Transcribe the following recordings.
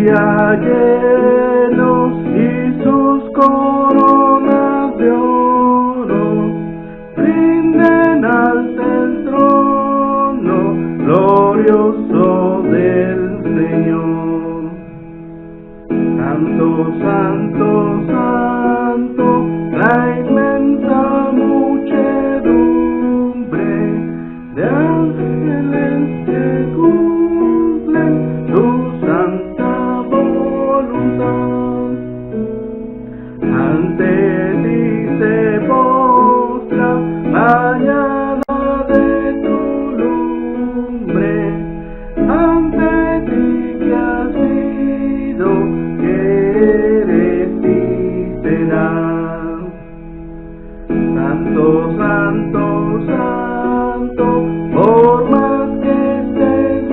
día llenos y sus coronas de oro brinden al trono glorioso del Señor. Santo, santo, santo, la inmensa muchedumbre de ángeles que cumplen su santa voluntad. Ante ti se postra, bañada de tu lumbre, ante ti que has sido, que eres y serás. Santo, santo, santo, por más que estés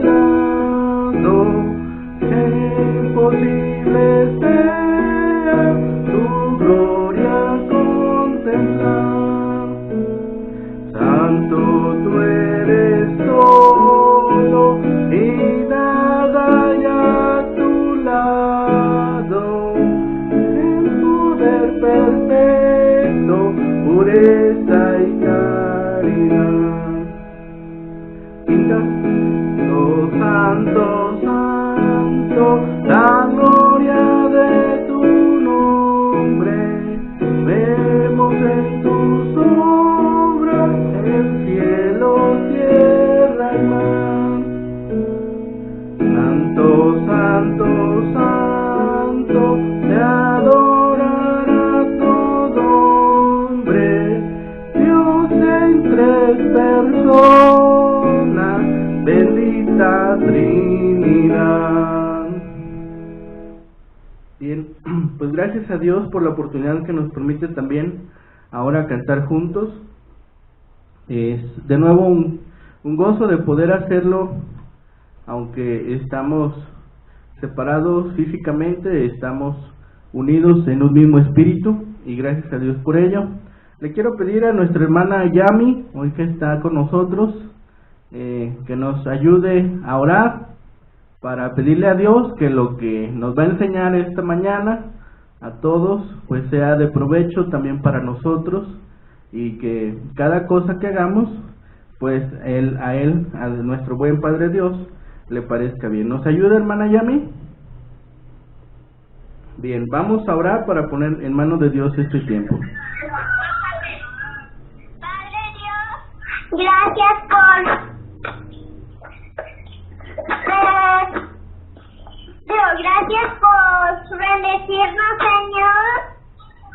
velado, que imposible sea tu gloria contemplar. Santo, tú eres solo y nada hay a tu lado, en poder perfecto, pureza y caridad. Quinta. Oh santo, santo, la gloria de tu nombre, vemos en tus obras el cielo, tierra y mar. Santo, santo, santo, te adorará todo hombre, Dios en tres personas, bendita Trinidad. Bien, pues gracias a Dios por la oportunidad que nos permite también ahora cantar juntos. Es de nuevo un gozo de poder hacerlo, aunque estamos separados físicamente, estamos unidos en un mismo espíritu, y gracias a Dios por ello. Le quiero pedir a nuestra hermana Yami, hoy que está con nosotros, que nos ayude a orar para pedirle a Dios que lo que nos va a enseñar esta mañana a todos pues sea de provecho también para nosotros, y que cada cosa que hagamos pues a nuestro buen Padre Dios le parezca bien. ¿Nos ayuda, hermana Yami? Bien, vamos a orar para poner en manos de Dios este tiempo. Padre Dios, gracias gracias por bendecirnos, Señor,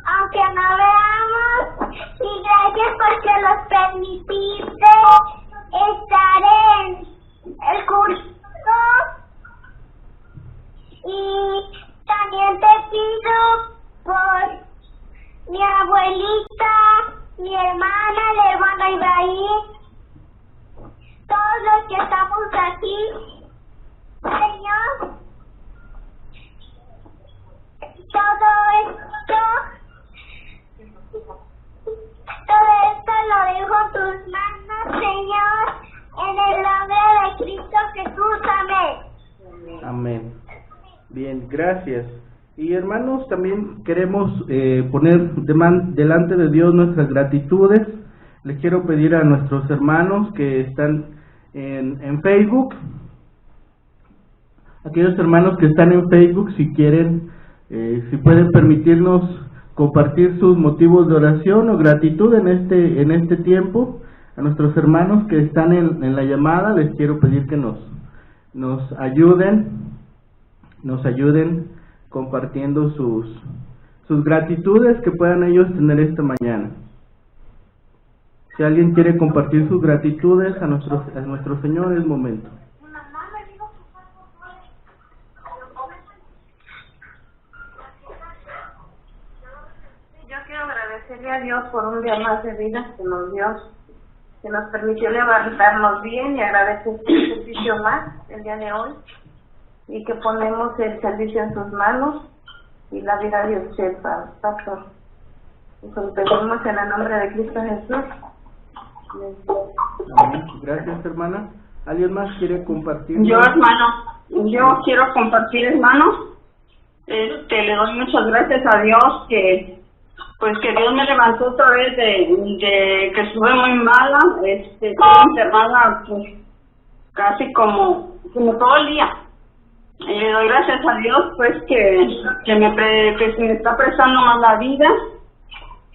aunque no veamos, y gracias porque nos permitiste estar en el curso, y también te pido por mi abuelita, mi hermana, el hermano Ibrahim, todos los que estamos aquí, Señor. Todo esto lo dejo en tus manos, Señor, en el nombre de Cristo Jesús. Amén. Amén. Bien, gracias. Y hermanos, también queremos poner delante de Dios nuestras gratitudes. Les quiero pedir a nuestros hermanos que están en Facebook, aquellos hermanos que están en Facebook, si quieren, si pueden permitirnos compartir sus motivos de oración o gratitud en este tiempo. A nuestros hermanos que están en la llamada les quiero pedir que nos ayuden compartiendo sus gratitudes que puedan ellos tener esta mañana. Si alguien quiere compartir sus gratitudes a nuestro Señor, es momento. Yo quiero agradecerle a Dios por un día más de vida que nos dio, que nos permitió levantarnos bien, y agradecer este servicio más el día de hoy, y que ponemos el servicio en sus manos y la vida de usted, pastor. Y lo pedimos en el nombre de Cristo Jesús. Amén. Gracias, hermana. ¿Alguien más quiere compartir? Yo, hermano. Yo quiero compartir, hermanos. Le doy muchas gracias a Dios que Dios me levantó otra vez de que estuve muy mala, estuve internada pues casi como todo el día. Y le doy gracias a Dios pues que me está prestando más la vida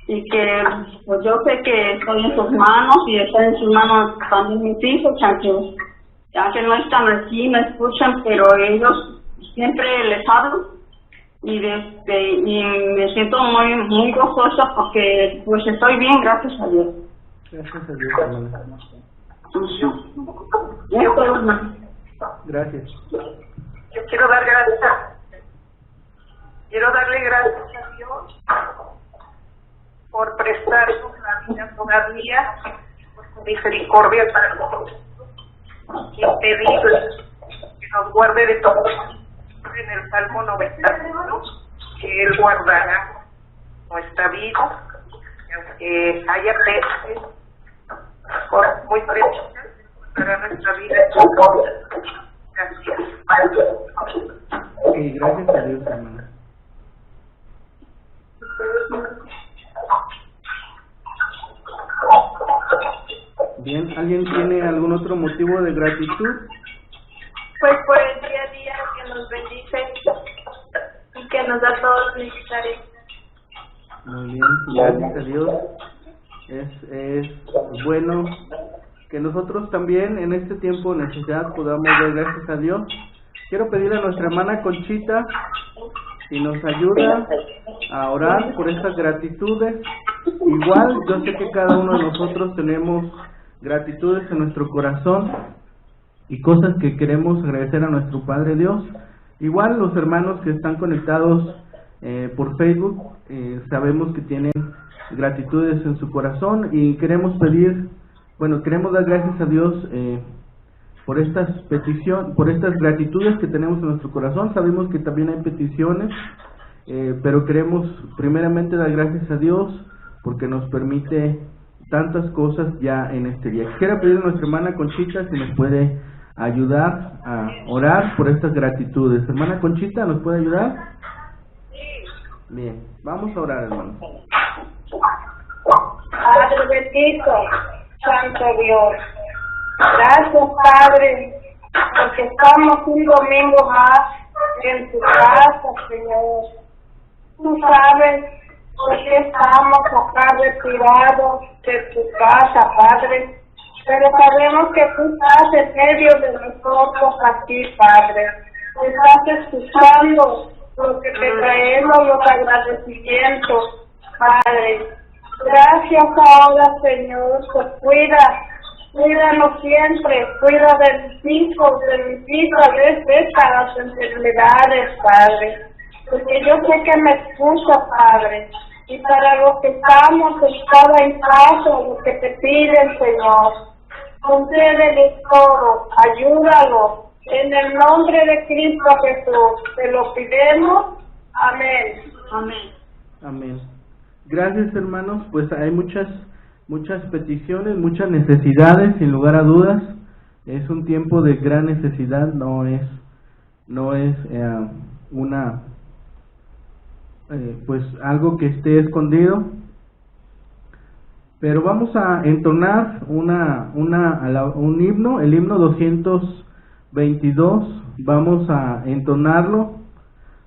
y que pues yo sé que estoy en sus manos y están en sus manos también mis hijos, aunque no están aquí, me escuchan, pero ellos siempre les hablo. Y me siento muy gozosa porque pues estoy bien, gracias a Dios. Gracias a Dios, hermana. Gracias. Yo quiero darle gracias a Dios por prestarnos la vida todavía, por su misericordia para nosotros, y pedirle que nos guarde de todo. En el Salmo 91, que Él guardará nuestra vida, aunque haya peces, cosas muy preciosas, guardará nuestra vida. Gracias. Sí, gracias a Dios, hermana. Bien, ¿alguien tiene algún otro motivo de gratitud? Pues por el día a día que nos bendice y que nos da todo lo necesario. Muy bien, gracias a Dios. Es bueno que nosotros también en este tiempo de necesidad podamos dar gracias a Dios. Quiero pedirle a nuestra hermana Conchita si nos ayuda a orar por estas gratitudes. Igual, yo sé que cada uno de nosotros tenemos gratitudes en nuestro corazón y cosas que queremos agradecer a nuestro Padre Dios. Igual los hermanos que están conectados por Facebook, sabemos que tienen gratitudes en su corazón y queremos dar gracias a Dios por estas por estas gratitudes que tenemos en nuestro corazón. Sabemos que también hay peticiones, pero queremos primeramente dar gracias a Dios porque nos permite tantas cosas ya en este día. Quiero pedir a nuestra hermana Conchita si nos puede ayudar a orar por estas gratitudes. Hermana Conchita, ¿nos puede ayudar? Bien, vamos a orar, hermano. Padre bendito, Santo Dios, gracias Padre, porque estamos un domingo más en tu casa, Señor. Tú sabes por qué estamos acá retirados de tu casa, Padre, pero sabemos que tú estás en medio de nosotros aquí, Padre. Estás escuchando lo que te traemos, los agradecimientos, Padre. Gracias ahora, Señor, pues cuídanos siempre, cuida de mis hijos, de mis hijas, de estas enfermedades, Padre, porque yo sé que me escucha, Padre, y para los que estamos en casa, lo que te piden, Señor, concédeles todo, ayúdalo, en el nombre de Cristo Jesús, te lo pedimos, amén. Amén. Amén. Gracias, hermanos. Pues hay muchas peticiones, muchas necesidades, sin lugar a dudas. Es un tiempo de gran necesidad, no es pues algo que esté escondido. Pero vamos a entonar un himno, el himno 222. Vamos a entonarlo.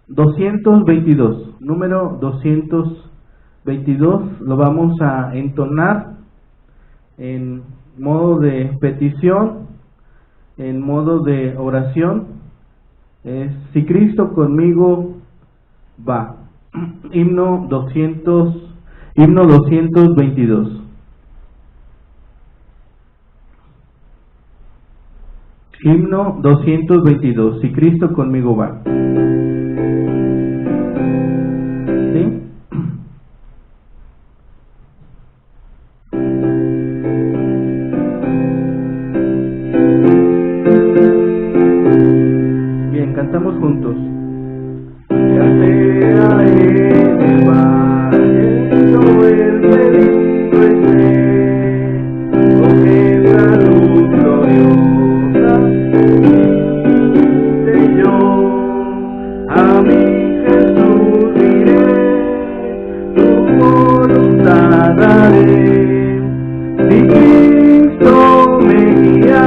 222, número 222, lo vamos a entonar en modo de petición, en modo de oración. Si Cristo conmigo va. Himno 222. Himno 222. Si Cristo conmigo va. ¿Sí? Bien, cantamos juntos. Ya sea en el valle o el peligro esté, con esa luz gloriosa, agradaré. Si Cristo me guía,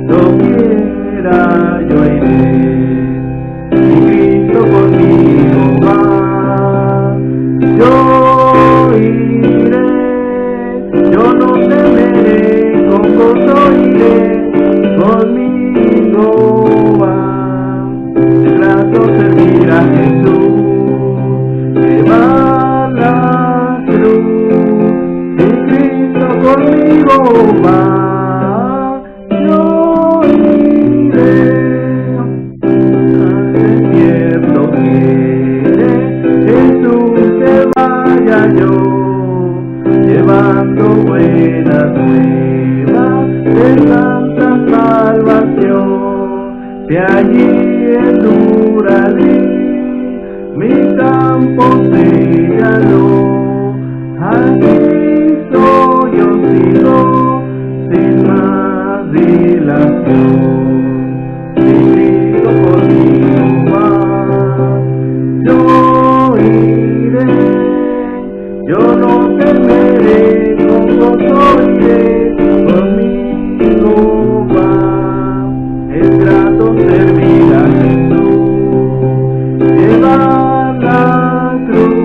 doquiera yo iré. Si Cristo conmigo va, yo iré. Yo no temeré, con gozo iré, conmigo va. Es grato servir a Jesús, llevar la cruz. Si Cristo conmigo va, yo iré. Al desierto quiere Jesús que vaya yo, llevando buenas nuevas de santa salvación. Si allí enduraré, mi campo séllalo, a Cristo yo sigo sin más dilación. Si Cristo conmigo va, yo iré. Yo no temeré, con gozo iré, conmigo va. Es grato servir a Jesús, llevar la cruz.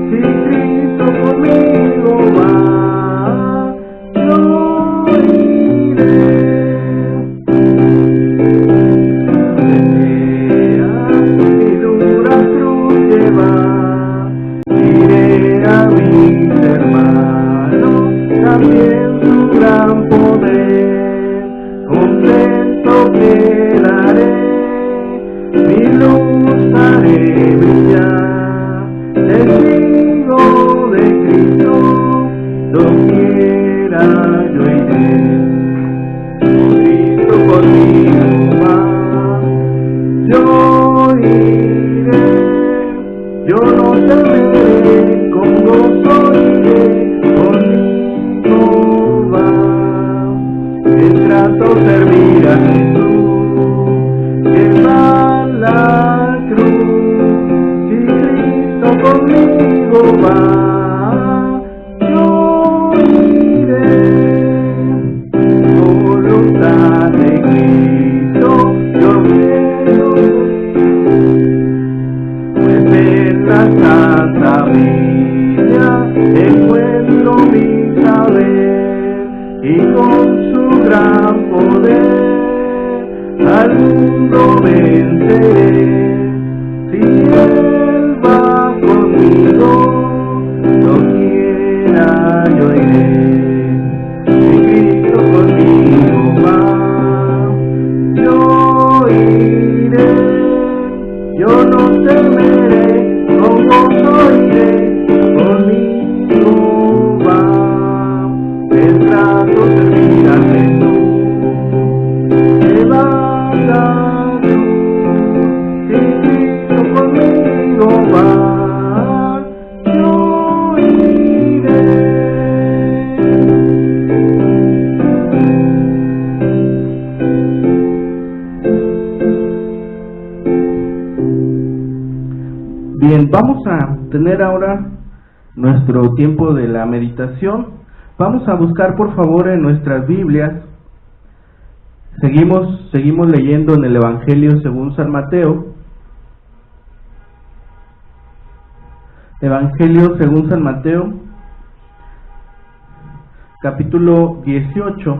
Si Cristo conmigo va, yo iré. Desea mi dura cruz llevar, iré a mis hermanos, también su gran poder, contento quedaré, mi luz haré brillar, testigo de Cristo, doquiera yo iré. Cristo conmigo va, yo iré. Yo no temeré, con gozo iré, conmigo va. Es grato servir a Jesús, llevar la cruz. Si Cristo conmigo va, yo iré. Voluntad de Cristo yo quiero ir, pues en la Santa Biblia encuentro mi saber, y con su gran poder al mundo venceré. Si Él va conmigo, doquiera yo iré. Si Cristo conmigo va, yo iré. Yo no temeré, con gozo iré, conmigo va. Es grato servir a Jesús, llevar la cruz. Si Cristo conmigo va, yo iré. Bien, vamos a tener ahora nuestro tiempo de la meditación. Vamos a buscar por favor en nuestras Biblias. Seguimos leyendo en el Evangelio según San Mateo. Evangelio según San Mateo, capítulo 18.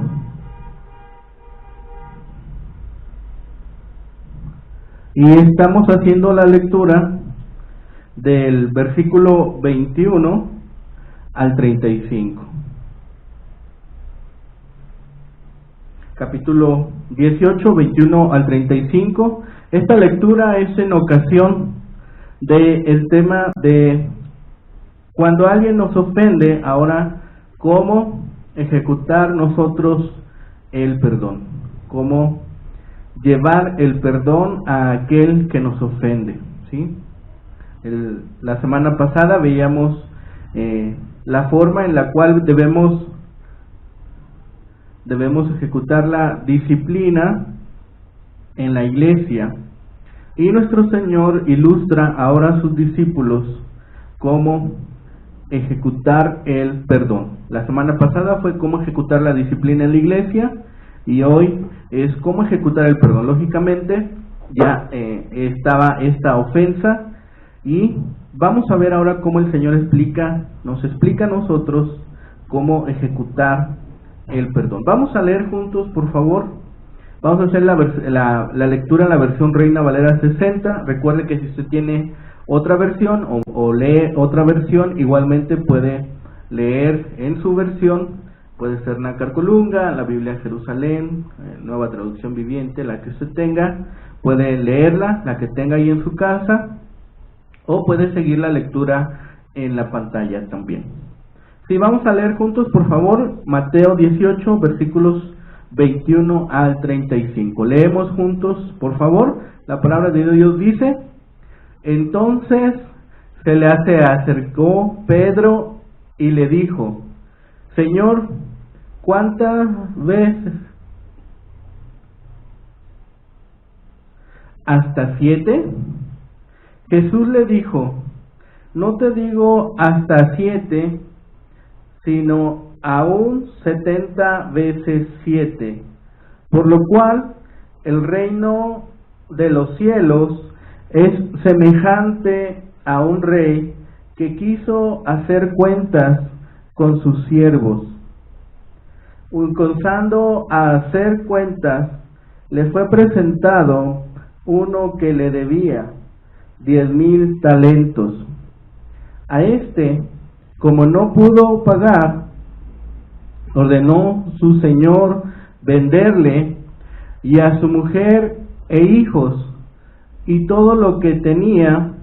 Y estamos haciendo la lectura del versículo 21 al 35. Capítulo 18, 21 al 35. Esta lectura es en ocasión del tema de cuando alguien nos ofende, ahora cómo ejecutar nosotros el perdón, cómo llevar el perdón a aquel que nos ofende, ¿sí? La semana pasada veíamos la forma en la cual debemos ejecutar la disciplina en la iglesia, y nuestro Señor ilustra ahora a sus discípulos cómo ejecutar el perdón. La semana pasada fue cómo ejecutar la disciplina en la iglesia y hoy es cómo ejecutar el perdón. Lógicamente ya estaba esta ofensa y vamos a ver ahora cómo el Señor nos explica a nosotros cómo ejecutar el perdón. Vamos a leer juntos, por favor. Vamos a hacer la lectura en la versión Reina Valera 60. Recuerde que si usted tiene otra versión o lee otra versión, igualmente puede leer en su versión. Puede ser Nácar Colunga, la Biblia Jerusalén, Nueva Traducción Viviente, la que usted tenga. Puede leerla, la que tenga ahí en su casa, o puede seguir la lectura en la pantalla también. Sí, vamos a leer juntos, por favor, Mateo 18, versículos 21 al 35. Leemos juntos, por favor. La palabra de Dios dice: entonces se le acercó Pedro y le dijo: Señor, ¿cuántas veces? ¿Hasta 7? Jesús le dijo: no te digo hasta 7, sino aún 70 veces 7, por lo cual el reino de los cielos es semejante a un rey que quiso hacer cuentas con sus siervos. Comenzando a hacer cuentas, le fue presentado uno que le debía 10,000 talentos. A este, como no pudo pagar, ordenó su señor venderle y a su mujer e hijos y todo lo que tenía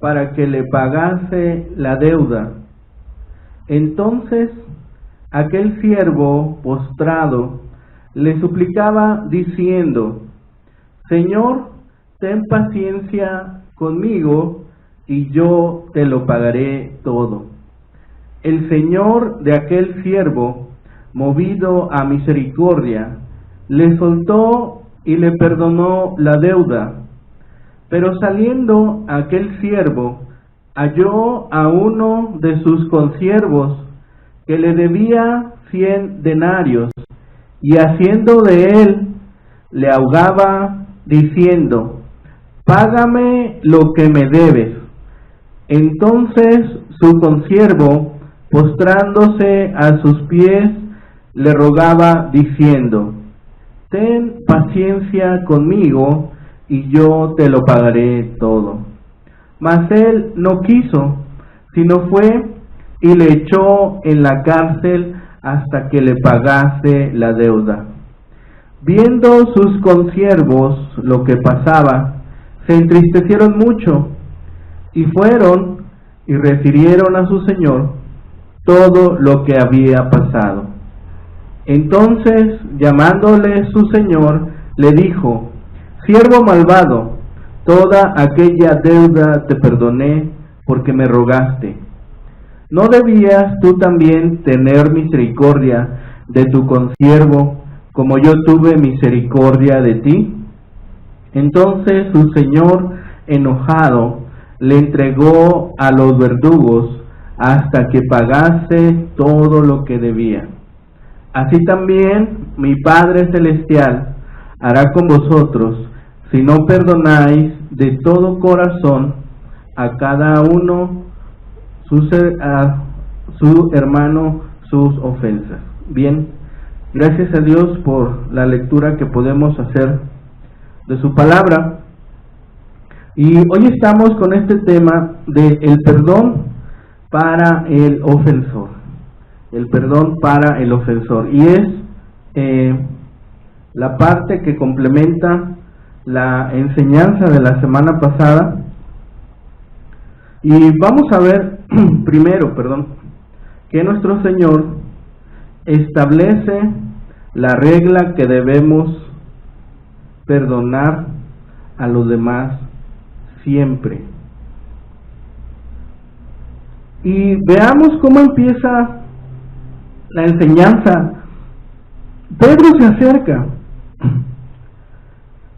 para que le pagase la deuda. Entonces aquel siervo postrado le suplicaba diciendo: Señor, ten paciencia conmigo y yo te lo pagaré todo. El señor de aquel siervo, movido a misericordia, le soltó y le perdonó la deuda. Pero saliendo aquel siervo, halló a uno de sus consiervos que le debía 100 denarios, y haciendo de él, le ahogaba diciendo: págame lo que me debes. Entonces su consiervo, postrándose a sus pies, le rogaba diciendo: ten paciencia conmigo y yo te lo pagaré todo. Mas él no quiso, sino fue y le echó en la cárcel hasta que le pagase la deuda. Viendo sus consiervos lo que pasaba, se entristecieron mucho y fueron y refirieron a su señor todo lo que había pasado. Entonces, llamándole su señor, le dijo: siervo malvado, toda aquella deuda te perdoné porque me rogaste. ¿No debías tú también tener misericordia de tu consiervo, como yo tuve misericordia de ti? Entonces su señor, enojado, le entregó a los verdugos hasta que pagase todo lo que debía. Así también mi Padre Celestial hará con vosotros, si no perdonáis de todo corazón a cada uno a su hermano sus ofensas. Bien, gracias a Dios por la lectura que podemos hacer de su palabra. Y hoy estamos con este tema de el perdón para el ofensor. El perdón para el ofensor. Y es la parte que complementa la enseñanza de la semana pasada. Y vamos a ver primero, que nuestro Señor establece la regla que debemos perdonar a los demás siempre. Y veamos cómo empieza la enseñanza. Pedro se acerca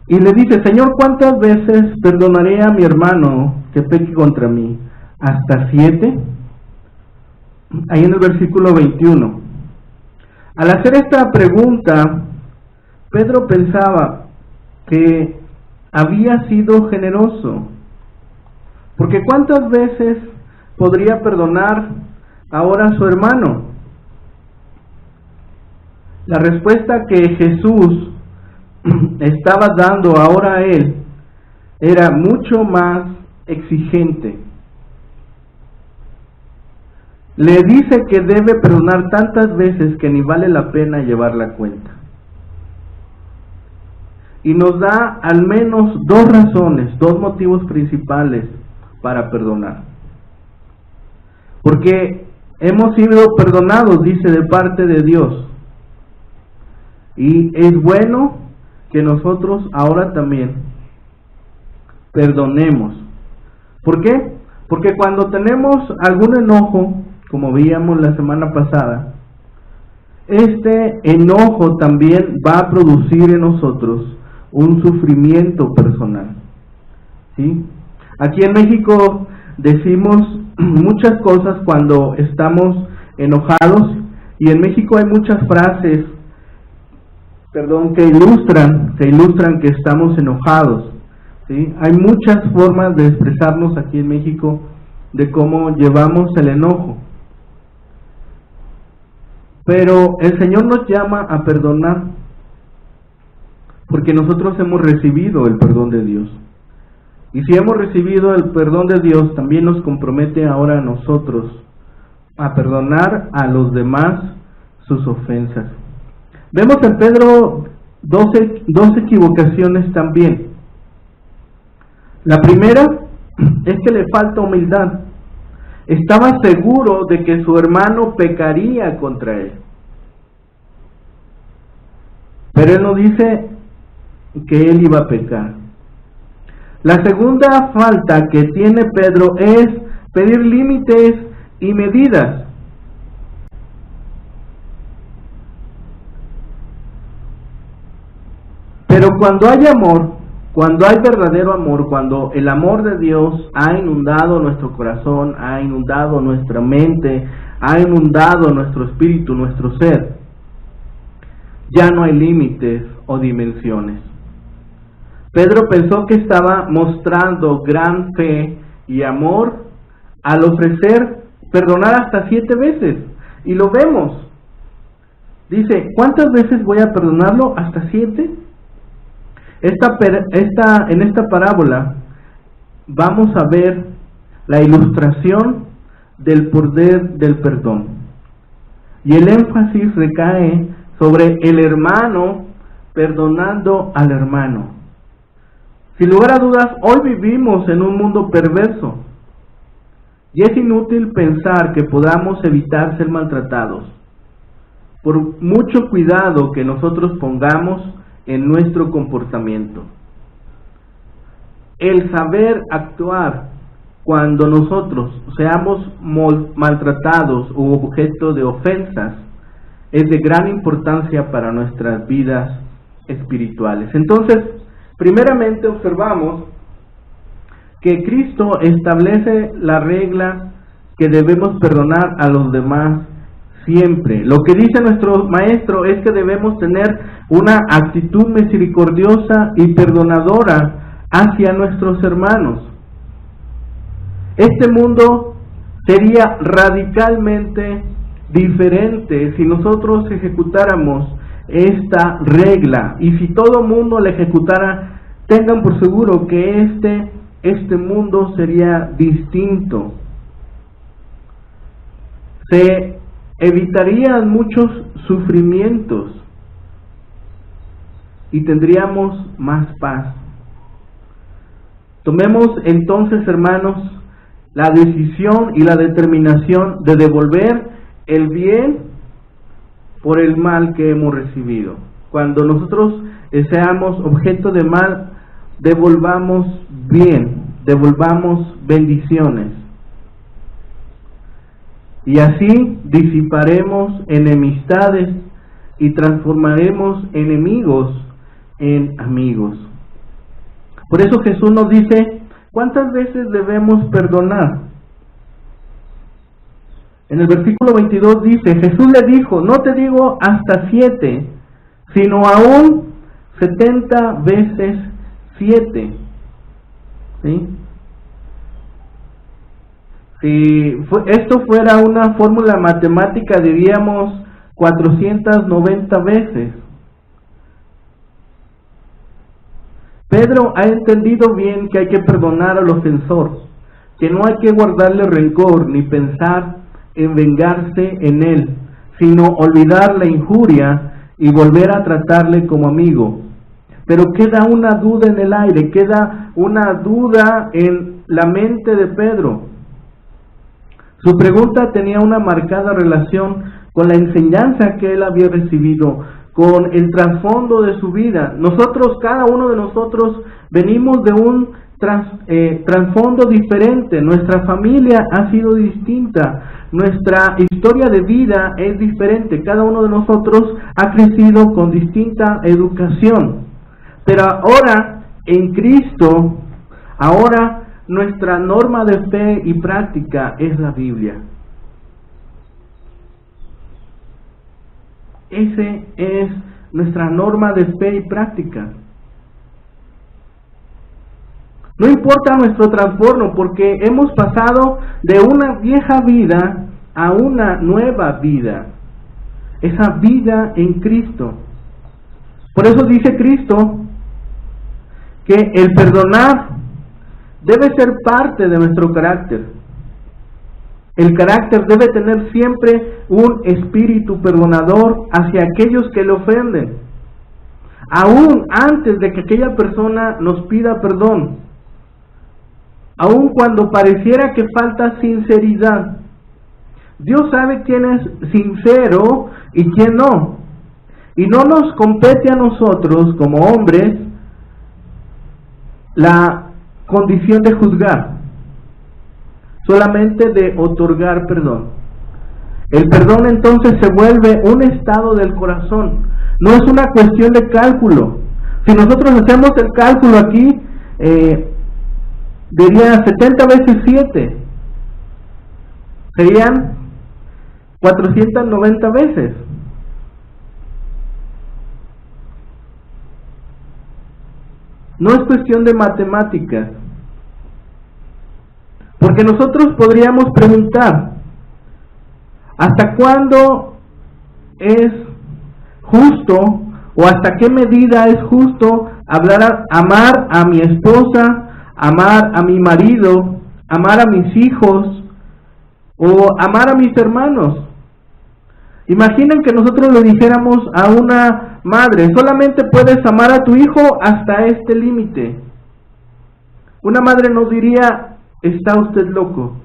y le dice: Señor, ¿cuántas veces perdonaré a mi hermano que peque contra mí? ¿Hasta 7? ahí en el versículo 21. Al hacer esta pregunta, Pedro pensaba que había sido generoso, porque ¿cuántas veces podría perdonar ahora a su hermano? La respuesta que Jesús estaba dando ahora a él era mucho más exigente. Le dice que debe perdonar tantas veces que ni vale la pena llevar la cuenta. Y nos da al menos dos razones, dos motivos principales para perdonar. Porque hemos sido perdonados, dice, de parte de Dios. Y es bueno que nosotros ahora también perdonemos. ¿Por qué? Porque cuando tenemos algún enojo, como veíamos la semana pasada, este enojo también va a producir en nosotros un sufrimiento personal. ¿Sí? Aquí en México decimos muchas cosas cuando estamos enojados, y en México hay muchas frases, que ilustran que estamos enojados. ¿Sí? Hay muchas formas de expresarnos aquí en México de cómo llevamos el enojo. Pero el Señor nos llama a perdonar, porque nosotros hemos recibido el perdón de Dios. Y si hemos recibido el perdón de Dios, también nos compromete ahora a nosotros a perdonar a los demás sus ofensas. Vemos en Pedro dos equivocaciones también. La primera es que le falta humildad. Estaba seguro de que su hermano pecaría contra él. Pero él no dice que él iba a pecar. La segunda falta que tiene Pedro es pedir límites y medidas. Pero cuando hay amor, cuando hay verdadero amor, cuando el amor de Dios ha inundado nuestro corazón, ha inundado nuestra mente, ha inundado nuestro espíritu, nuestro ser, ya no hay límites o dimensiones. Pedro pensó que estaba mostrando gran fe y amor al ofrecer perdonar hasta 7 veces. Y lo vemos. Dice, ¿cuántas veces voy a perdonarlo? ¿Hasta 7? En esta parábola vamos a ver la ilustración del poder del perdón. Y el énfasis recae sobre el hermano perdonando al hermano. Sin lugar a dudas, hoy vivimos en un mundo perverso. Y es inútil pensar que podamos evitar ser maltratados, por mucho cuidado que nosotros pongamos en nuestro comportamiento. El saber actuar cuando nosotros seamos maltratados u objeto de ofensas es de gran importancia para nuestras vidas espirituales. Entonces, primeramente observamos que Cristo establece la regla que debemos perdonar a los demás siempre. Lo que dice nuestro maestro es que debemos tener una actitud misericordiosa y perdonadora hacia nuestros hermanos. Este mundo sería radicalmente diferente si nosotros ejecutáramos esta regla, y si todo mundo la ejecutara, tengan por seguro que este mundo sería distinto. Se evitarían muchos sufrimientos y tendríamos más paz. Tomemos entonces, hermanos, la decisión y la determinación de devolver el bien por el mal que hemos recibido. Cuando nosotros seamos objeto de mal, devolvamos bien, devolvamos bendiciones. Y así disiparemos enemistades y transformaremos enemigos en amigos. Por eso Jesús nos dice, ¿cuántas veces debemos perdonar? En el versículo 22 dice, Jesús le dijo, no te digo hasta 7, sino aún 70 veces 7. ¿Sí? Si esto fuera una fórmula matemática, diríamos 490 veces. Pedro ha entendido bien que hay que perdonar al ofensor, que no hay que guardarle rencor ni pensar en vengarse en él, sino olvidar la injuria y volver a tratarle como amigo. Pero queda una duda en el aire, queda una duda en la mente de Pedro. Su pregunta tenía una marcada relación con la enseñanza que él había recibido, con el trasfondo de su vida. Nosotros, cada uno de nosotros, venimos de un trasfondo diferente. Nuestra familia ha sido distinta, nuestra historia de vida es diferente. Cada uno de nosotros ha crecido con distinta educación. Pero ahora, en Cristo, ahora nuestra norma de fe y práctica es la Biblia. Ese es nuestra norma de fe y práctica. No importa nuestro trastorno, porque hemos pasado de una vieja vida a una nueva vida. Esa vida en Cristo. Por eso dice Cristo que el perdonar debe ser parte de nuestro carácter. El carácter debe tener siempre un espíritu perdonador hacia aquellos que le ofenden, aún antes de que aquella persona nos pida perdón, aún cuando pareciera que falta sinceridad. Dios sabe quién es sincero y quién no, y no nos compete a nosotros como hombres la condición de juzgar, solamente de otorgar perdón. El perdón entonces se vuelve un estado del corazón, no es una cuestión de cálculo. Si nosotros hacemos el cálculo aquí, diría 70 veces 7, serían 490 veces. No es cuestión de matemáticas. Porque nosotros podríamos preguntar, ¿hasta cuándo es justo o hasta qué medida es justo amar a mi esposa, amar a mi marido, amar a mis hijos o amar a mis hermanos? Imaginen que nosotros le dijéramos a una madre, solamente puedes amar a tu hijo hasta este límite. Una madre nos diría, ¿está usted loco?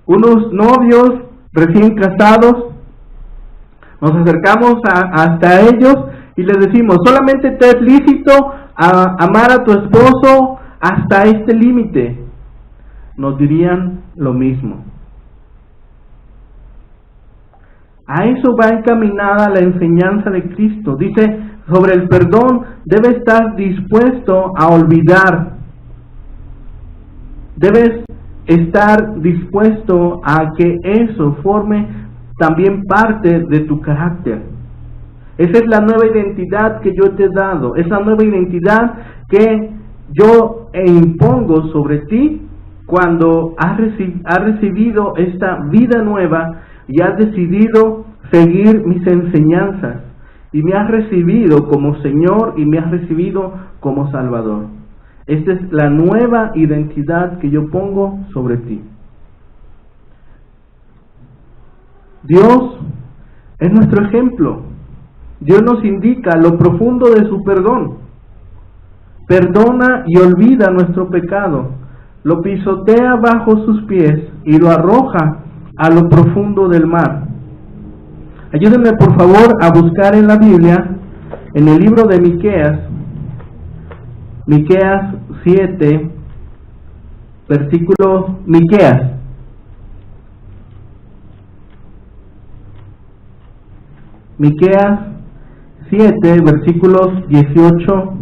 Unos novios recién casados, nos acercamos hasta ellos y les decimos, solamente te es lícito amar a tu esposo hasta este límite. Nos dirían lo mismo. A eso va encaminada la enseñanza de Cristo. Dice, sobre el perdón, debe estar dispuesto a olvidar. Debes estar dispuesto a que eso forme también parte de tu carácter. Esa es la nueva identidad que yo te he dado. Esa nueva identidad que yo impongo sobre ti cuando has recibido esta vida nueva y has decidido seguir mis enseñanzas. Y me has recibido como Señor y me has recibido como Salvador. Esta es la nueva identidad que yo pongo sobre ti. Dios es nuestro ejemplo. Dios nos indica lo profundo de su perdón. Perdona y olvida nuestro pecado. Lo pisotea bajo sus pies y lo arroja a lo profundo del mar. Ayúdenme por favor a buscar en la Biblia, en el libro de Miqueas 7, versículo Miqueas 7, versículos 18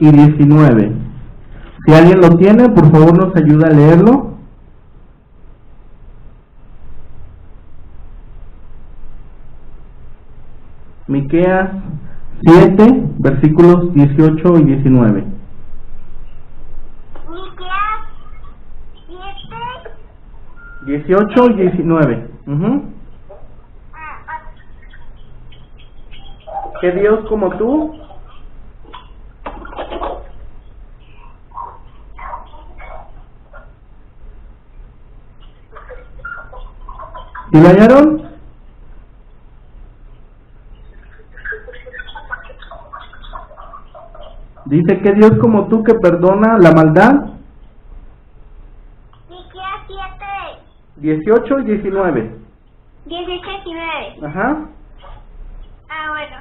y 19. Si alguien lo tiene, por favor nos ayuda a leerlo. Miqueas 7, versículos 18 y 19. Miqueas 7, 18 y 19. ¿Qué Dios como tú? ¿Y lo hallaron? Dice que Dios como tú que perdona la maldad. Miqueas 7, 18 y 19. 18 y 19. Ajá. Ah, bueno.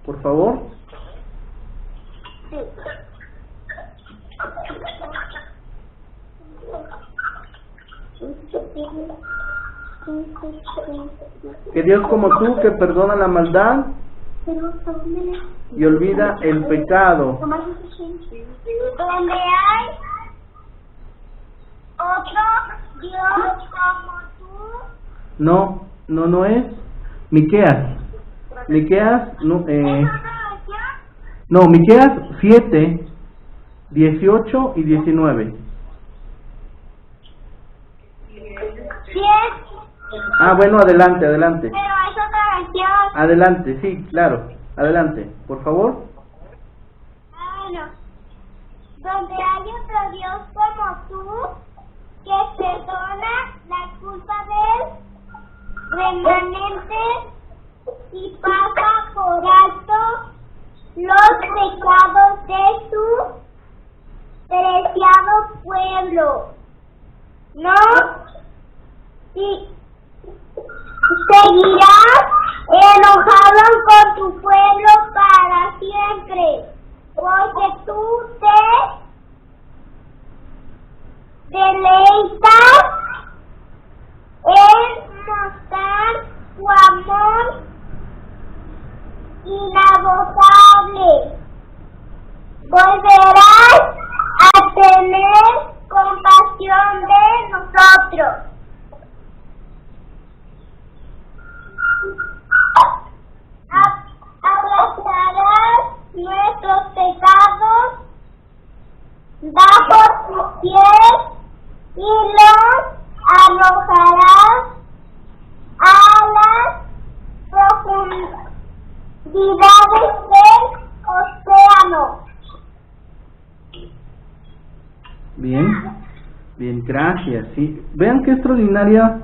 Por favor. Sí. Que Dios como tú que perdona la maldad y olvida el pecado. Donde hay otro Dios como tú. No es Miqueas. Miqueas no, Miqueas 7, 18 y 19. Sí, Bueno, adelante. pero es otra versión. Adelante, sí, claro. Adelante, por favor. Bueno, donde hay otro Dios como tú, que perdona la culpa del remanente y pasa por alto los pecados de su preciado pueblo. No, y seguirás enojado con tu pueblo para siempre, porque tú te deleitas en mostrar tu amor inagotable. Volverás a tener compasión de nosotros. Abrazarás nuestros pecados bajo tus pies y los arrojarás a las profundidades del océano. Bien, gracias. Sí, vean qué extraordinaria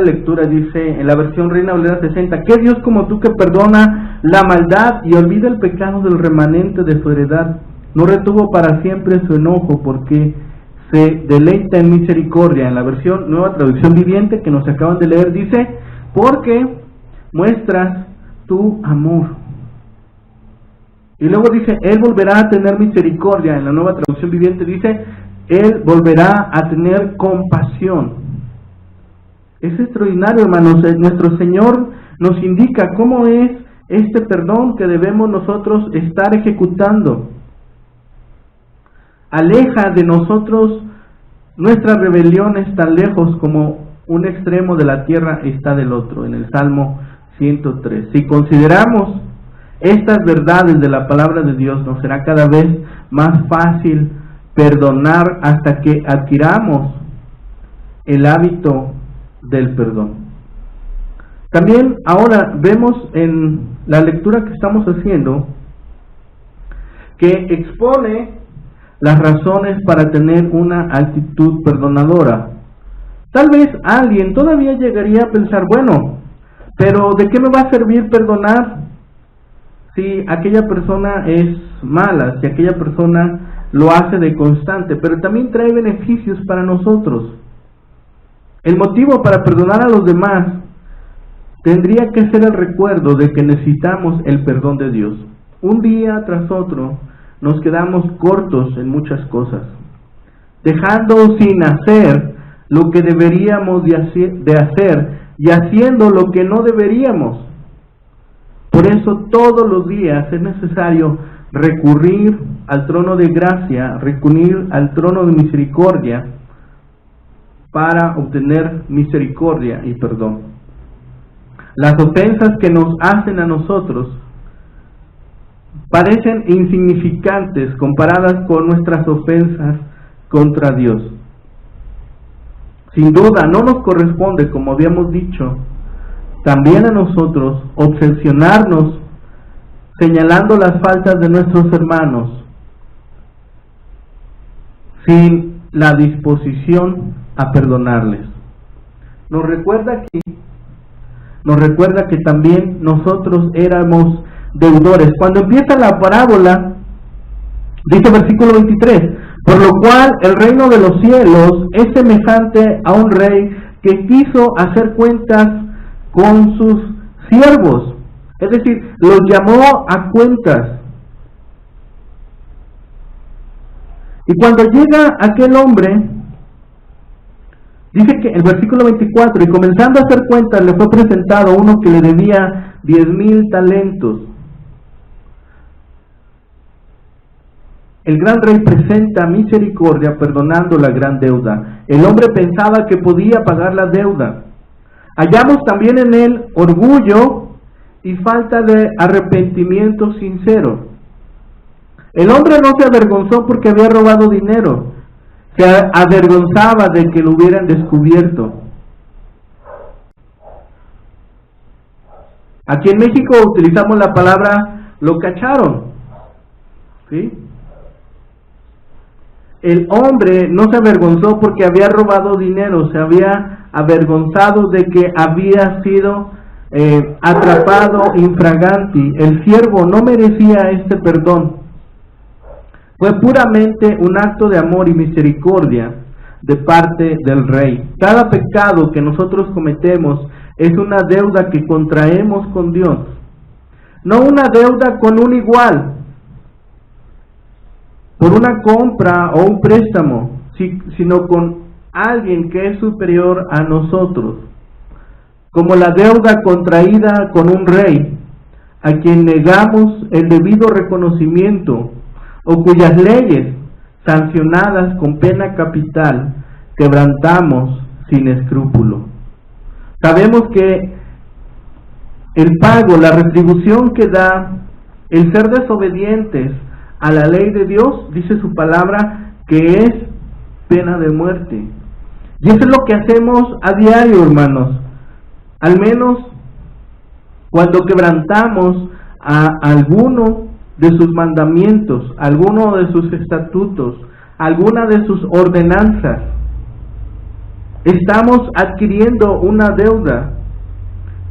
lectura. Dice en la versión Reina Valera 60: ¿Qué Dios como tú que perdona la maldad y olvida el pecado del remanente de su heredad? No retuvo para siempre su enojo, porque se deleita en misericordia. En la versión Nueva Traducción Viviente que nos acaban de leer dice: porque muestras tu amor. Y luego dice: Él volverá a tener misericordia. En la Nueva Traducción Viviente dice: Él volverá a tener compasión. Es extraordinario, hermanos. Nuestro Señor nos indica cómo es este perdón que debemos nosotros estar ejecutando. Aleja de nosotros nuestras rebeliones tan lejos como un extremo de la tierra está del otro, en el Salmo 103. Si consideramos estas verdades de la palabra de Dios, nos será cada vez más fácil perdonar hasta que adquiramos el hábito del perdón. También ahora vemos en la lectura que estamos haciendo que expone las razones para tener una actitud perdonadora. Tal vez alguien todavía llegaría a pensar: bueno, pero ¿de qué me va a servir perdonar si aquella persona es mala, si aquella persona lo hace de constante? Pero también trae beneficios para nosotros. El motivo para perdonar a los demás tendría que ser el recuerdo de que necesitamos el perdón de Dios. Un día tras otro nos quedamos cortos en muchas cosas, dejando sin hacer lo que deberíamos de hacer y haciendo lo que no deberíamos. Por eso todos los días es necesario recurrir al trono de gracia, recurrir al trono de misericordia para obtener misericordia y perdón. Las ofensas que nos hacen a nosotros parecen insignificantes comparadas con nuestras ofensas contra Dios. Sin duda, no nos corresponde, como habíamos dicho, también a nosotros obsesionarnos señalando las faltas de nuestros hermanos sin la disposición a perdonarles. Nos recuerda que también nosotros éramos deudores. Cuando empieza la parábola, dice versículo 23, por lo cual el reino de los cielos es semejante a un rey que quiso hacer cuentas con sus siervos. Es decir, los llamó a cuentas. Y cuando llega aquel hombre, dice que el versículo 24, y comenzando a hacer cuentas le fue presentado uno que le debía 10,000 talentos. El gran rey presenta misericordia perdonando la gran deuda. El hombre pensaba que podía pagar la deuda. Hallamos también en él orgullo y falta de arrepentimiento sincero. El hombre no se avergonzó porque había robado dinero, se avergonzaba de que lo hubieran descubierto. Aquí en México utilizamos la palabra lo cacharon, ¿sí? El hombre no se avergonzó porque había robado dinero, se había avergonzado de que había sido atrapado infraganti. El siervo no merecía este perdón. Fue puramente un acto de amor y misericordia de parte del rey. Cada pecado que nosotros cometemos es una deuda que contraemos con Dios, no una deuda con un igual, por una compra o un préstamo, sino con alguien que es superior a nosotros, como la deuda contraída con un rey, a quien negamos el debido reconocimiento, o cuyas leyes, sancionadas con pena capital, quebrantamos sin escrúpulo. Sabemos que el pago, la retribución que da el ser desobedientes a la ley de Dios, dice su palabra, que es pena de muerte. Y eso es lo que hacemos a diario, hermanos. Al menos cuando quebrantamos a alguno de sus mandamientos, alguno de sus estatutos, alguna de sus ordenanzas, estamos adquiriendo una deuda.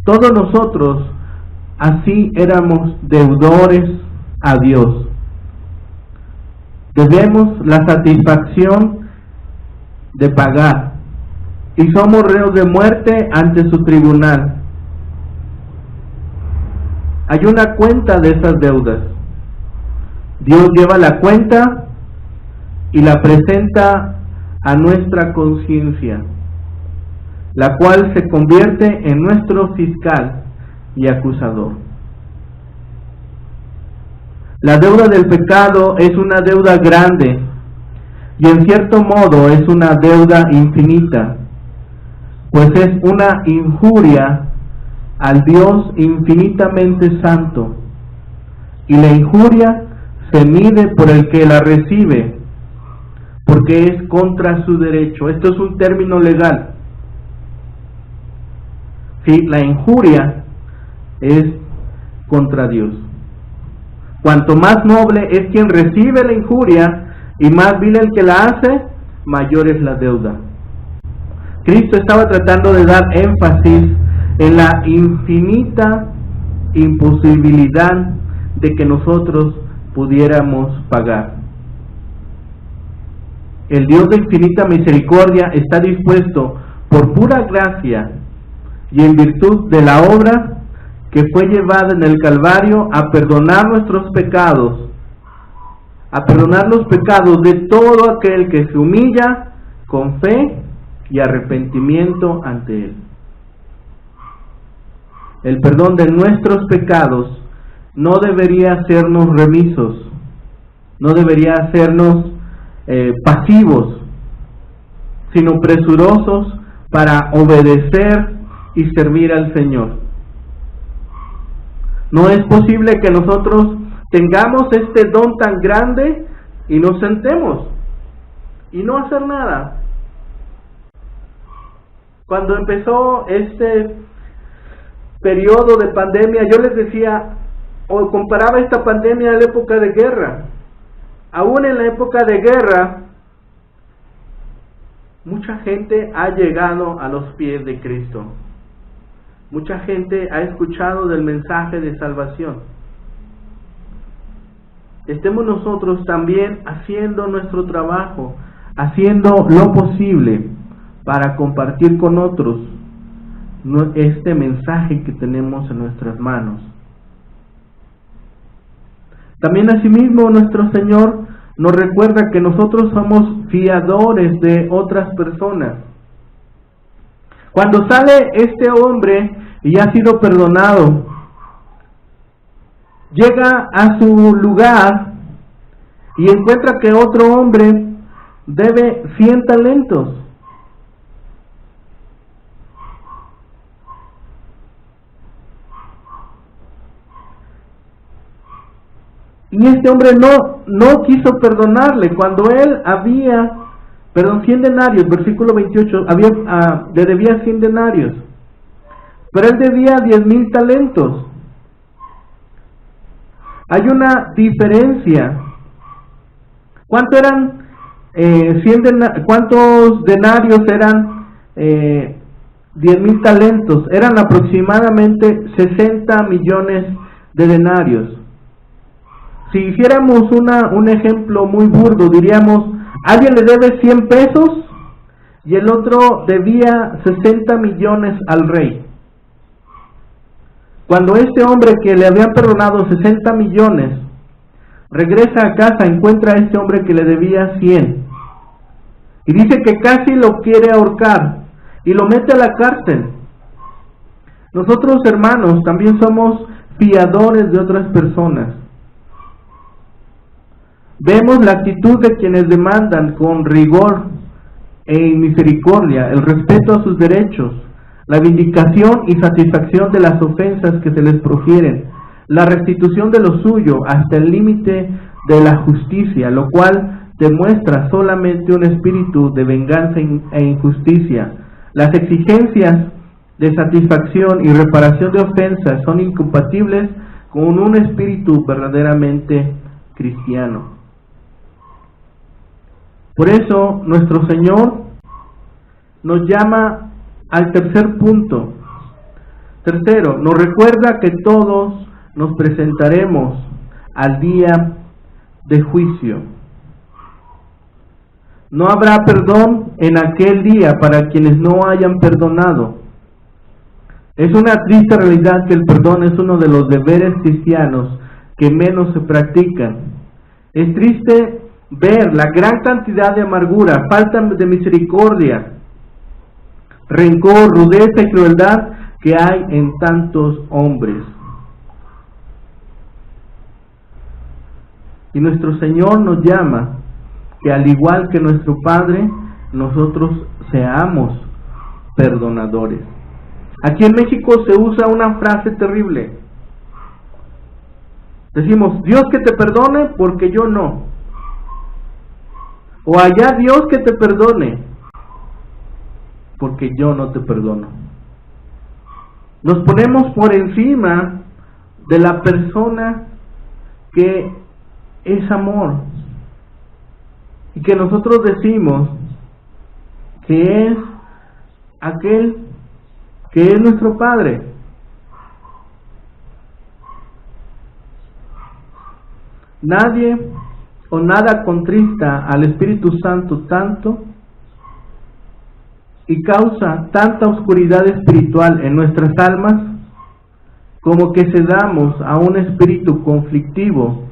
Todos nosotros así éramos deudores a Dios. Debemos la satisfacción de pagar y somos reos de muerte ante su tribunal. Hay una cuenta de esas deudas. Dios lleva la cuenta y la presenta a nuestra conciencia, la cual se convierte en nuestro fiscal y acusador. La deuda del pecado es una deuda grande y en cierto modo es una deuda infinita, pues es una injuria al Dios infinitamente santo, y la injuria se mide por el que la recibe, porque es contra su derecho. Esto es un término legal. Sí, la injuria es contra Dios. Cuanto más noble es quien recibe la injuria y más vil el que la hace, mayor es la deuda. Cristo estaba tratando de dar énfasis en la infinita imposibilidad de que nosotros pudiéramos pagar. El Dios de infinita misericordia está dispuesto por pura gracia y en virtud de la obra que fue llevada en el Calvario a perdonar nuestros pecados, a perdonar los pecados de todo aquel que se humilla con fe y arrepentimiento ante Él. El perdón de nuestros pecados no debería hacernos remisos no debería hacernos pasivos, sino presurosos para obedecer y servir al Señor. No es posible que nosotros tengamos este don tan grande y nos sentemos y no hacer nada. Cuando empezó este periodo de pandemia, yo les decía, o comparaba esta pandemia a la época de guerra. Aún en la época de guerra, mucha gente ha llegado a los pies de Cristo. Mucha gente ha escuchado del mensaje de salvación. Estemos nosotros también haciendo nuestro trabajo, haciendo lo posible para compartir con otros este mensaje que tenemos en nuestras manos. También asimismo nuestro Señor nos recuerda que nosotros somos fiadores de otras personas. Cuando sale este hombre y ha sido perdonado, llega a su lugar y encuentra que otro hombre debe 100 talentos. Y este hombre no quiso perdonarle cuando él había, 100 denarios, versículo 28, le debía 100 denarios, pero él debía 10,000 talentos. Hay una diferencia. ¿Cuántos denarios eran 10,000 talentos? Eran aproximadamente 60 millones de denarios. Si hiciéramos un ejemplo muy burdo, diríamos, alguien le debe 100 pesos y el otro debía 60 millones al rey. Cuando este hombre que le habían perdonado 60 millones, regresa a casa, encuentra a este hombre que le debía 100. Y dice que casi lo quiere ahorcar y lo mete a la cárcel. Nosotros, hermanos, también somos fiadores de otras personas. Vemos la actitud de quienes demandan con rigor e misericordia el respeto a sus derechos, la vindicación y satisfacción de las ofensas que se les profieren, la restitución de lo suyo hasta el límite de la justicia, lo cual demuestra solamente un espíritu de venganza e injusticia. Las exigencias de satisfacción y reparación de ofensas son incompatibles con un espíritu verdaderamente cristiano. Por eso nuestro Señor nos llama al tercer punto. Tercero, nos recuerda que todos nos presentaremos al día de juicio. No habrá perdón en aquel día para quienes no hayan perdonado. Es una triste realidad que el perdón es uno de los deberes cristianos que menos se practican. Es triste ver la gran cantidad de amargura, falta de misericordia, rencor, rudeza y crueldad que hay en tantos hombres. Y nuestro Señor nos llama que al igual que nuestro Padre, nosotros seamos perdonadores. Aquí en México se usa una frase terrible. Decimos, Dios que te perdone porque yo no. O allá Dios que te perdone porque yo no te perdono. Nos ponemos por encima de la persona que es amor y que nosotros decimos que es aquel que es nuestro Padre. Nadie o nada contrista al Espíritu Santo tanto y causa tanta oscuridad espiritual en nuestras almas como que cedamos a un espíritu conflictivo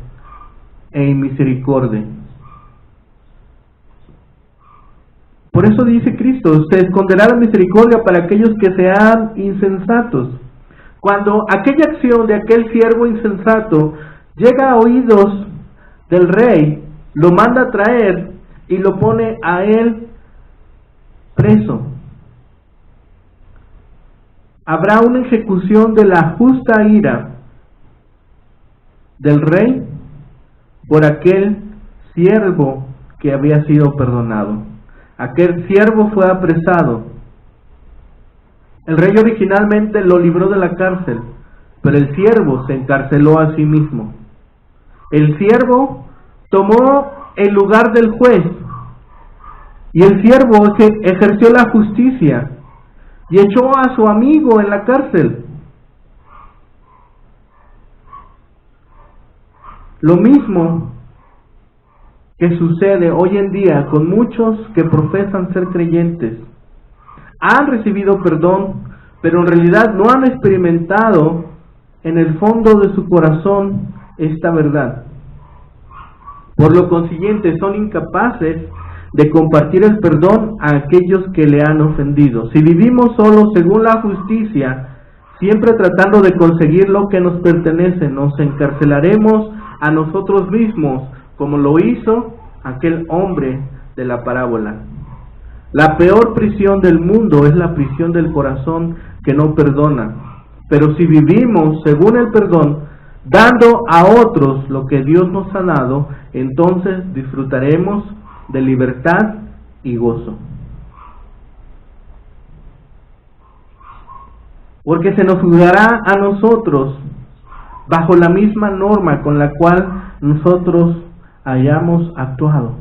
e inmisericordia. Por eso dice Cristo, se esconderá la misericordia para aquellos que sean insensatos. Cuando aquella acción de aquel siervo insensato llega a oídos del rey, lo manda a traer y lo pone a él preso. Habrá una ejecución de la justa ira del rey por aquel siervo que había sido perdonado. Aquel siervo fue apresado. El rey originalmente lo libró de la cárcel, pero el siervo se encarceló a sí mismo. El siervo tomó el lugar del juez y el siervo ejerció la justicia y echó a su amigo en la cárcel. Lo mismo que sucede hoy en día con muchos que profesan ser creyentes. Han recibido perdón, pero en realidad no han experimentado en el fondo de su corazón esta verdad. Por lo consiguiente, son incapaces de compartir el perdón a aquellos que le han ofendido. Si vivimos solo según la justicia, siempre tratando de conseguir lo que nos pertenece, nos encarcelaremos a nosotros mismos, como lo hizo aquel hombre de la parábola. La peor prisión del mundo es la prisión del corazón que no perdona. Pero si vivimos según el perdón, dando a otros lo que Dios nos ha dado, entonces disfrutaremos de libertad y gozo. Porque se nos juzgará a nosotros bajo la misma norma con la cual nosotros hayamos actuado.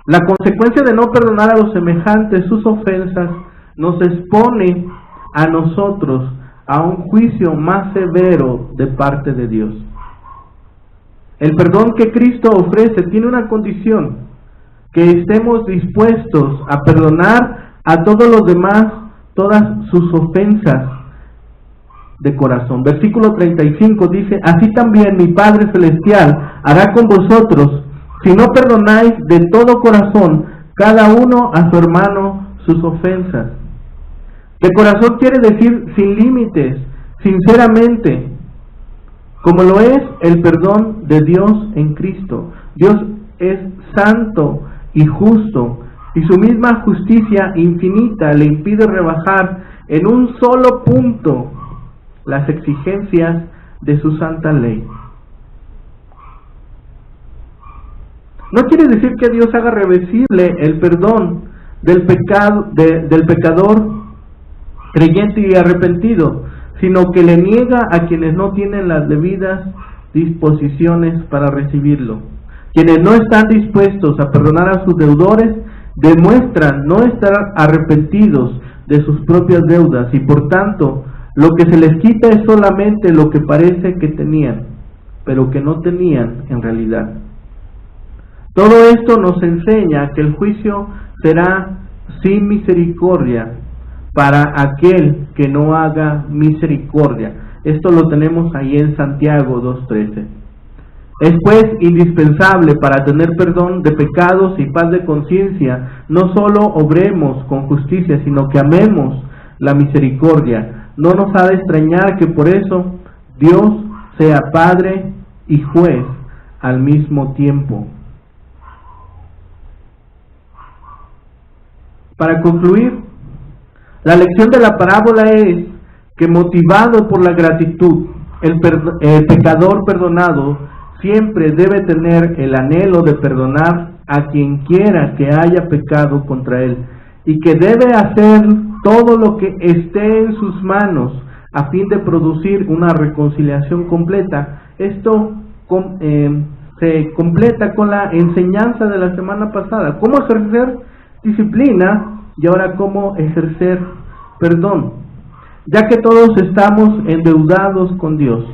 La consecuencia de no perdonar a los semejantes sus ofensas nos expone a nosotros a un juicio más severo de parte de Dios. El perdón que Cristo ofrece tiene una condición: que estemos dispuestos a perdonar a todos los demás todas sus ofensas de corazón. Versículo 35 dice: así también mi Padre Celestial hará con vosotros si no perdonáis de todo corazón cada uno a su hermano sus ofensas. De corazón quiere decir sin límites, sinceramente, como lo es el perdón de Dios en Cristo. Dios es santo y justo, y su misma justicia infinita le impide rebajar en un solo punto las exigencias de su santa ley. No quiere decir que Dios haga reversible el perdón del pecado del pecador creyente y arrepentido, sino que le niega a quienes no tienen las debidas disposiciones para recibirlo. Quienes no están dispuestos a perdonar a sus deudores demuestran no estar arrepentidos de sus propias deudas, y por tanto lo que se les quita es solamente lo que parece que tenían, pero que no tenían en realidad. Todo esto nos enseña que el juicio será sin misericordia para aquel que no haga misericordia. Esto lo tenemos ahí en Santiago 2:13. Es pues indispensable para tener perdón de pecados y paz de conciencia, no solo obremos con justicia, sino que amemos la misericordia. No nos ha de extrañar que por eso Dios sea Padre y juez al mismo tiempo. Para concluir, la lección de la parábola es que, motivado por la gratitud, el pecador perdonado siempre debe tener el anhelo de perdonar a quien quiera que haya pecado contra él, y que debe hacer todo lo que esté en sus manos a fin de producir una reconciliación completa. Esto se completa con la enseñanza de la semana pasada: cómo ejercer disciplina y ahora cómo ejercer perdón. Ya que todos estamos endeudados con Dios,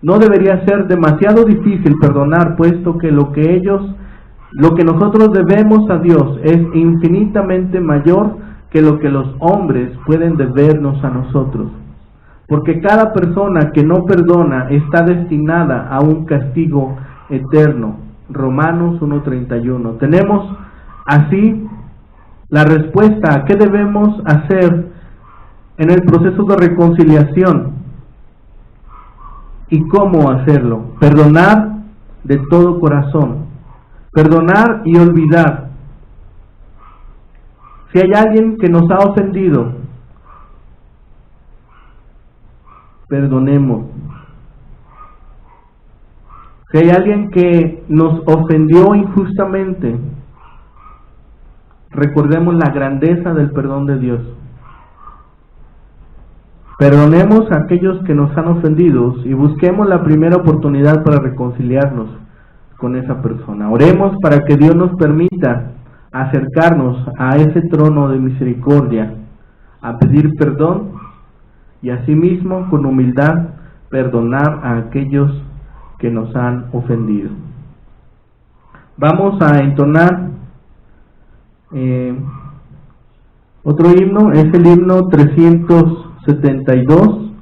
no debería ser demasiado difícil perdonar, puesto que lo que nosotros debemos a Dios es infinitamente mayor que lo que los hombres pueden debernos a nosotros. Porque cada persona que no perdona está destinada a un castigo eterno. Romanos 1:31. Tenemos así la respuesta a qué debemos hacer en el proceso de reconciliación y cómo hacerlo. Perdonar de todo corazón. Perdonar y olvidar. Si hay alguien que nos ha ofendido, perdonemos. Si hay alguien que nos ofendió injustamente, recordemos la grandeza del perdón de Dios. Perdonemos a aquellos que nos han ofendido y busquemos la primera oportunidad para reconciliarnos con esa persona. Oremos para que Dios nos permita acercarnos a ese trono de misericordia, a pedir perdón y asimismo con humildad perdonar a aquellos que nos han ofendido. Vamos a entonar otro himno, es el himno 372,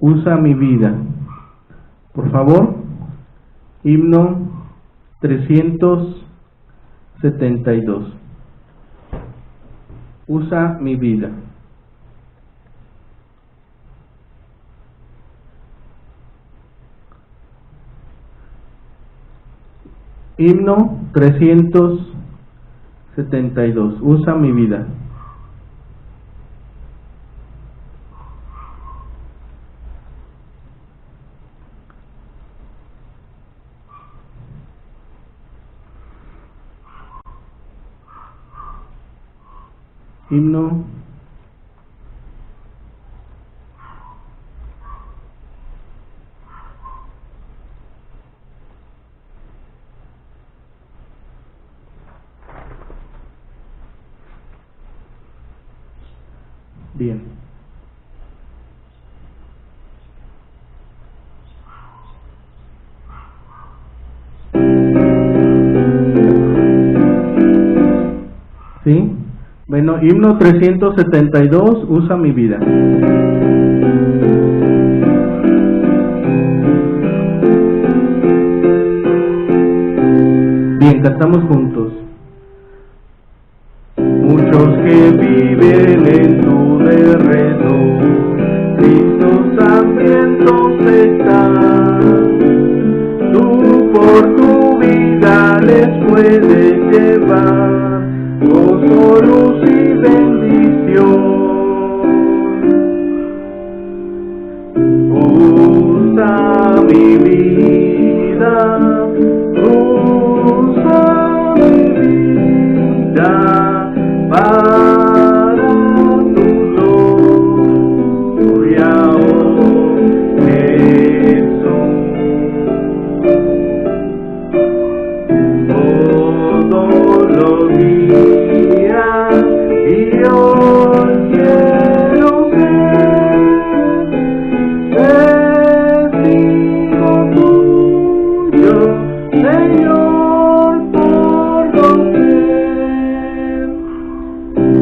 Usa mi vida. Por favor, himno 372. Usa mi vida. Himno 372. Usa mi vida. Himno bien. ¿Sí? Bueno, himno 372, Usa mi vida. Bien, cantamos juntos. Muchos que viven en tu derredor, Cristo hambrientos están. Tú por tu vida les puedes llevar gozo, luz y bendición. Usa mi vida, usa mi vida para tu gloria, oh Jesús. Todos los días y hoy quiero ser testigo tuyo, Señor, por doquier.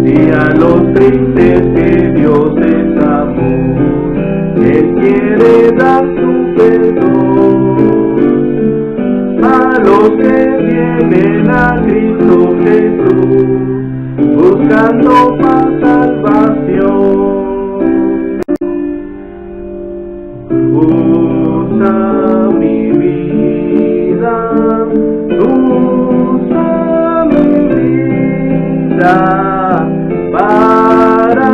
Y a los tristes que Dios es amor, Él quiere dar su perdón. A los que vienen a Cristo Jesús, buscando paz, salvación. Usa mi vida, usa mi vida para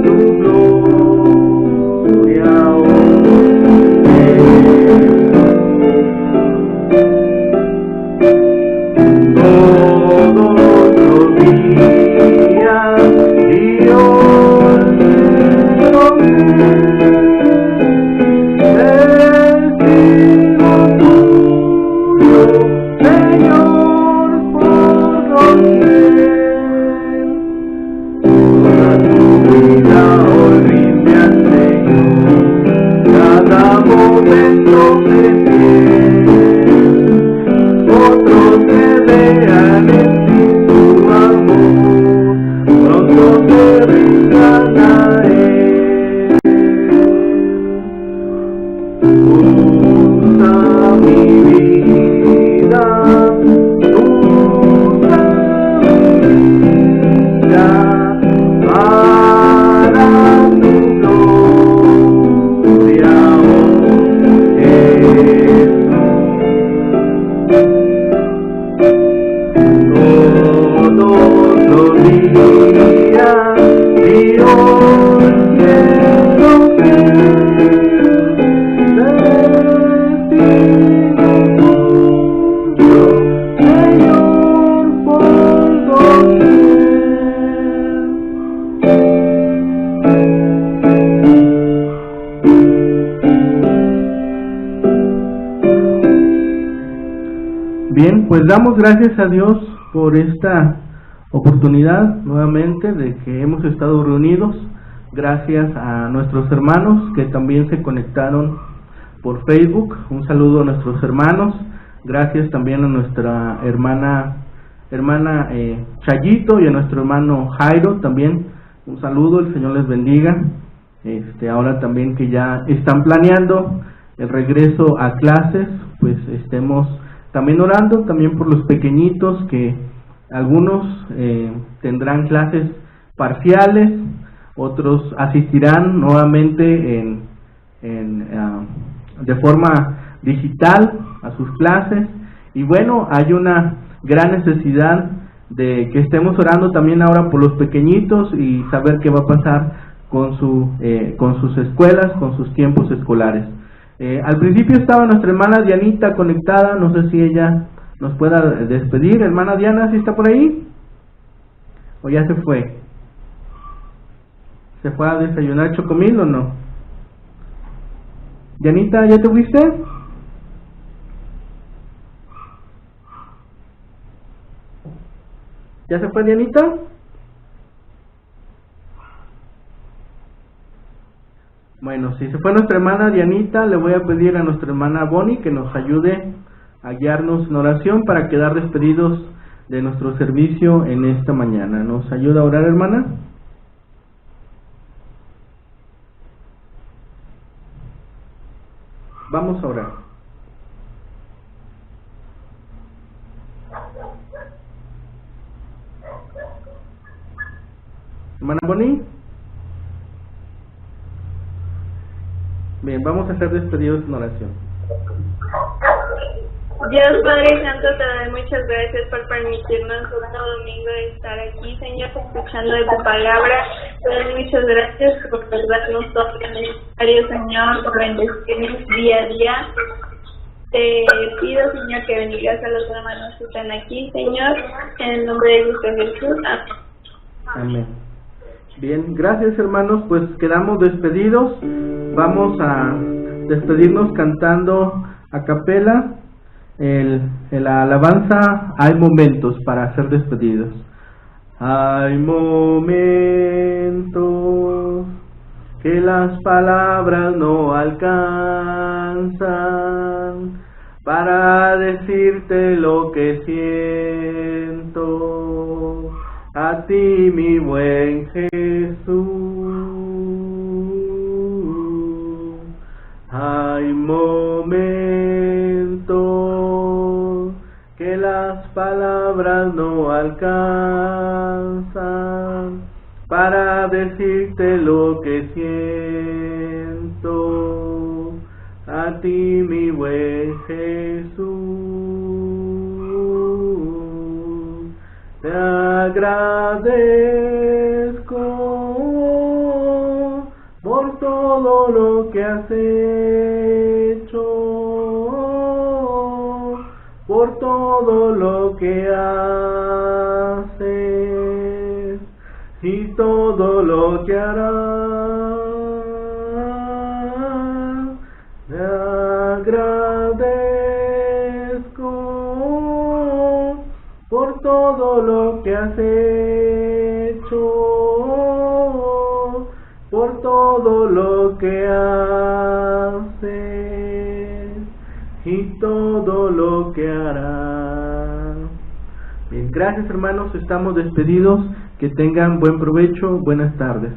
tu gloria, oh todos los días y hoy quiero ser testigo tuyo, Señor, por doquier. pues damos gracias a Dios por esta oportunidad nuevamente de que hemos estado reunidos, gracias a nuestros hermanos que también se conectaron por Facebook. Un saludo a nuestros hermanos, gracias también a nuestra hermana Chayito y a nuestro hermano Jairo también, un saludo, el Señor les bendiga. Ahora también que ya están planeando el regreso a clases, pues estemos también orando también por los pequeñitos, que algunos tendrán clases parciales, otros asistirán nuevamente de forma digital a sus clases. Y bueno, hay una gran necesidad de que estemos orando también ahora por los pequeñitos y saber qué va a pasar con sus escuelas, con sus tiempos escolares. Al principio estaba nuestra hermana Dianita conectada, no sé si ella nos pueda despedir. Hermana Diana, ¿sí está por ahí? ¿O ya se fue? ¿Se fue a desayunar chocomil o no? Dianita, ¿ya te fuiste? ¿Ya se fue Dianita? Bueno, si se fue nuestra hermana Dianita, le voy a pedir a nuestra hermana Bonnie que nos ayude a guiarnos en oración para quedar despedidos de nuestro servicio en esta mañana. ¿Nos ayuda a orar, hermana? Vamos a orar. Hermana Bonnie. Bien, vamos a ser despedidos en oración. Dios Padre Santo, te doy muchas gracias por permitirnos otro domingo de estar aquí, Señor, escuchando de tu palabra. Te doy muchas gracias por darnos todo lo necesario, Señor, por bendecirnos día a día. Te pido, Señor, que bendigas a los hermanos que están aquí, Señor, en el nombre de Cristo Jesús. Amén. Amén. Bien, gracias hermanos, pues quedamos despedidos. Vamos a despedirnos cantando a capela la alabanza Hay momentos para ser despedidos. Hay momentos que las palabras no alcanzan para decirte lo que siento. A ti, mi buen Jesús, hay momentos que las palabras no alcanzan para decirte lo que siento. A ti, mi buen Jesús, te agradezco por todo lo que has hecho, por todo lo que haces y todo lo que harás. Te agradezco por todo lo que has hecho, por todo lo que haces y todo lo que harás. Bien, gracias hermanos, estamos despedidos. Que tengan buen provecho, buenas tardes.